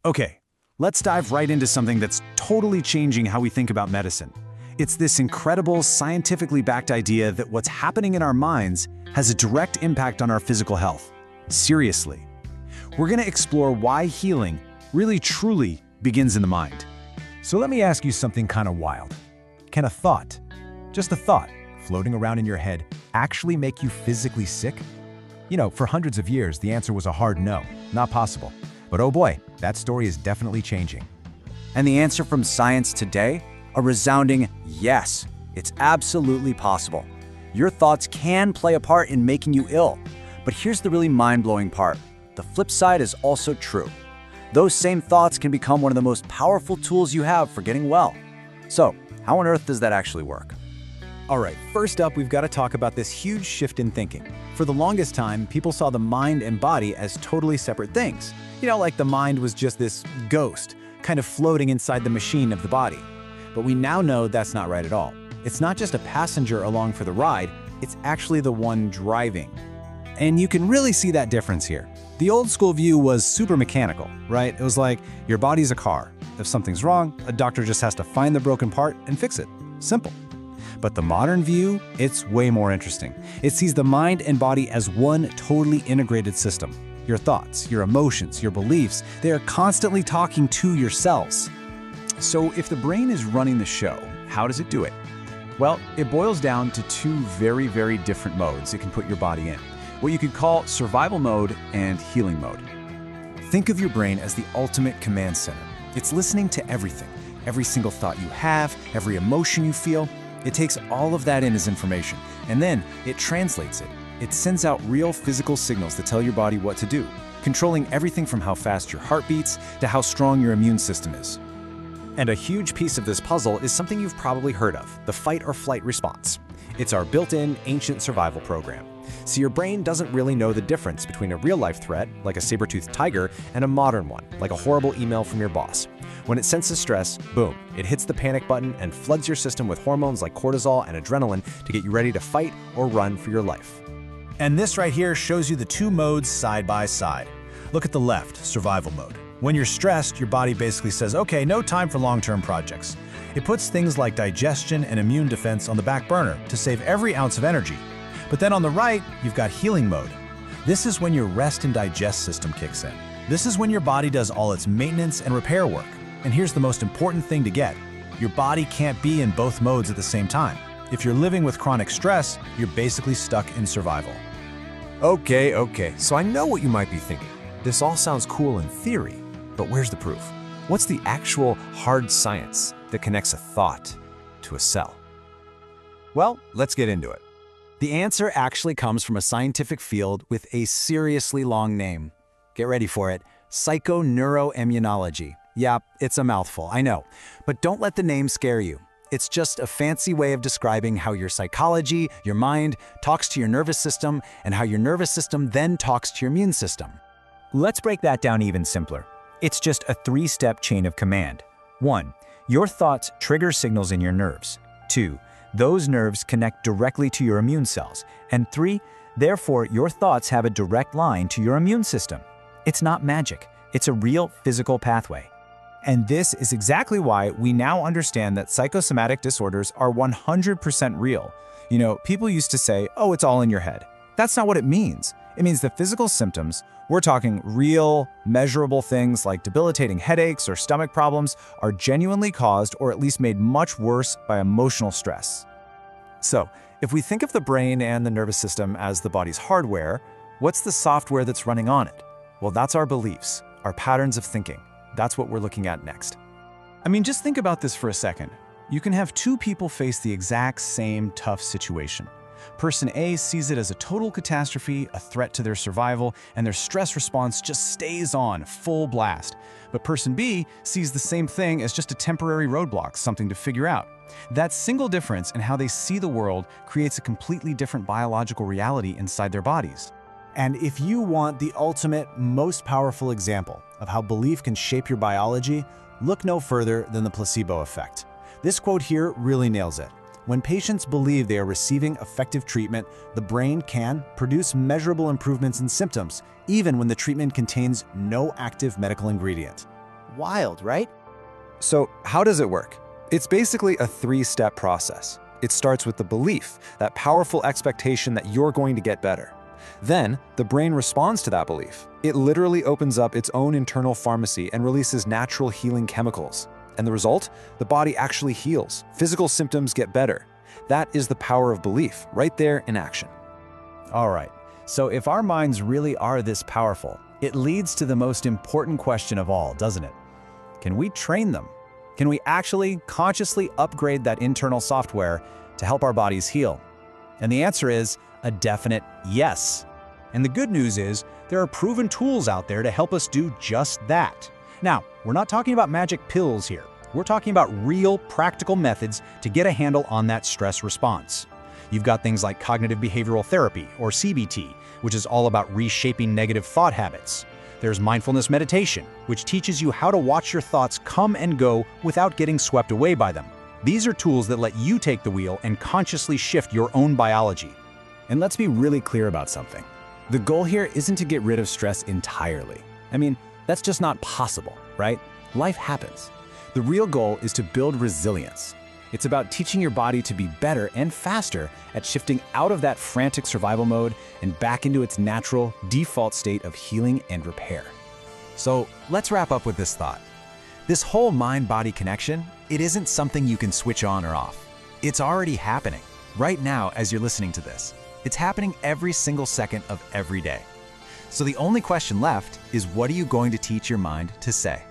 Okay, let's dive right into something that's totally changing how we think about medicine. It's this incredible, scientifically backed idea that what's happening in our minds has a direct impact on our physical health. Seriously. We're going to explore why healing really truly begins in the mind. So let me ask you something kind of wild. Can a thought, just a thought, floating around in your head, actually make you physically sick? You know, for hundreds of years, the answer was a hard no, not possible. But oh boy, that story is definitely changing. And the answer from science today? A resounding yes. It's absolutely possible. Your thoughts can play a part in making you ill. But here's the really mind-blowing part. The flip side is also true. Those same thoughts can become one of the most powerful tools you have for getting well. So, how on earth does that actually work? All right, first up, we've got to talk about this huge shift in thinking. For the longest time, people saw the mind and body as totally separate things. You know, like the mind was just this ghost, kind of floating inside the machine of the body. But we now know that's not right at all. It's not just a passenger along for the ride, it's actually the one driving. And you can really see that difference here. The old school view was super mechanical, right? It was like, your body's a car. If something's wrong, a doctor just has to find the broken part and fix it. Simple. But the modern view, it's way more interesting. It sees the mind and body as one totally integrated system. Your thoughts, your emotions, your beliefs, they are constantly talking to your cells. So if the brain is running the show, how does it do it? Well, it boils down to two very, very different modes it can put your body in. What you could call survival mode and healing mode. Think of your brain as the ultimate command center. It's listening to everything, every single thought you have, every emotion you feel. It takes all of that in as information, and then it translates it. It sends out real physical signals that tell your body what to do, controlling everything from how fast your heart beats to how strong your immune system is. And a huge piece of this puzzle is something you've probably heard of, the fight or flight response. It's our built-in ancient survival program. So your brain doesn't really know the difference between a real-life threat, like a saber-toothed tiger, and a modern one, like a horrible email from your boss. When it senses stress, boom, it hits the panic button and floods your system with hormones like cortisol and adrenaline to get you ready to fight or run for your life. And this right here shows you the two modes side by side. Look at the left, survival mode. When you're stressed, your body basically says, okay, no time for long-term projects. It puts things like digestion and immune defense on the back burner to save every ounce of energy. But then on the right, you've got healing mode. This is when your rest and digest system kicks in. This is when your body does all its maintenance and repair work. And here's the most important thing to get. Your body can't be in both modes at the same time. If you're living with chronic stress, you're basically stuck in survival. Okay, so I know what you might be thinking. This all sounds cool in theory, but where's the proof? What's the actual hard science that connects a thought to a cell? Well, let's get into it. The answer actually comes from a scientific field with a seriously long name. Get ready for it. Psychoneuroimmunology. Yeah, it's a mouthful, I know. But don't let the name scare you. It's just a fancy way of describing how your psychology, your mind, talks to your nervous system, and how your nervous system then talks to your immune system. Let's break that down even simpler. It's just a three-step chain of command. 1. Your thoughts trigger signals in your nerves. 2. Those nerves connect directly to your immune cells. And 3. Therefore, your thoughts have a direct line to your immune system. It's not magic. It's a real physical pathway. And this is exactly why we now understand that psychosomatic disorders are 100% real. You know, people used to say, oh, it's all in your head. That's not what it means. It means the physical symptoms, we're talking real, measurable things like debilitating headaches or stomach problems, are genuinely caused or at least made much worse by emotional stress. So, if we think of the brain and the nervous system as the body's hardware, what's the software that's running on it? Well, that's our beliefs, our patterns of thinking. That's what we're looking at next. I mean, just think about this for a second. You can have two people face the exact same tough situation. Person A sees it as a total catastrophe, a threat to their survival, and their stress response just stays on, full blast. But person B sees the same thing as just a temporary roadblock, something to figure out. That single difference in how they see the world creates a completely different biological reality inside their bodies. And if you want the ultimate, most powerful example of how belief can shape your biology, look no further than the placebo effect. This quote here really nails it. When patients believe they are receiving effective treatment, the brain can produce measurable improvements in symptoms, even when the treatment contains no active medical ingredient. wild, right? So how does it work? It's basically a 3-step process. It starts with the belief, that powerful expectation that you're going to get better. Then, the brain responds to that belief. It literally opens up its own internal pharmacy and releases natural healing chemicals. And the result? The body actually heals. Physical symptoms get better. That is the power of belief, right there in action. All right, so if our minds really are this powerful, it leads to the most important question of all, doesn't it? Can we train them? Can we actually consciously upgrade that internal software to help our bodies heal? And the answer is a definite yes. And the good news is there are proven tools out there to help us do just that. Now, we're not talking about magic pills here. We're talking about real, practical methods to get a handle on that stress response. You've got things like cognitive behavioral therapy, or CBT, which is all about reshaping negative thought habits. There's mindfulness meditation, which teaches you how to watch your thoughts come and go without getting swept away by them. These are tools that let you take the wheel and consciously shift your own biology. And let's be really clear about something. The goal here isn't to get rid of stress entirely. I mean, that's just not possible, right? Life happens. The real goal is to build resilience. It's about teaching your body to be better and faster at shifting out of that frantic survival mode and back into its natural, default state of healing and repair. So let's wrap up with this thought. This whole mind-body connection, it isn't something you can switch on or off. It's already happening, right now as you're listening to this. It's happening every single second of every day. So the only question left is, what are you going to teach your mind to say?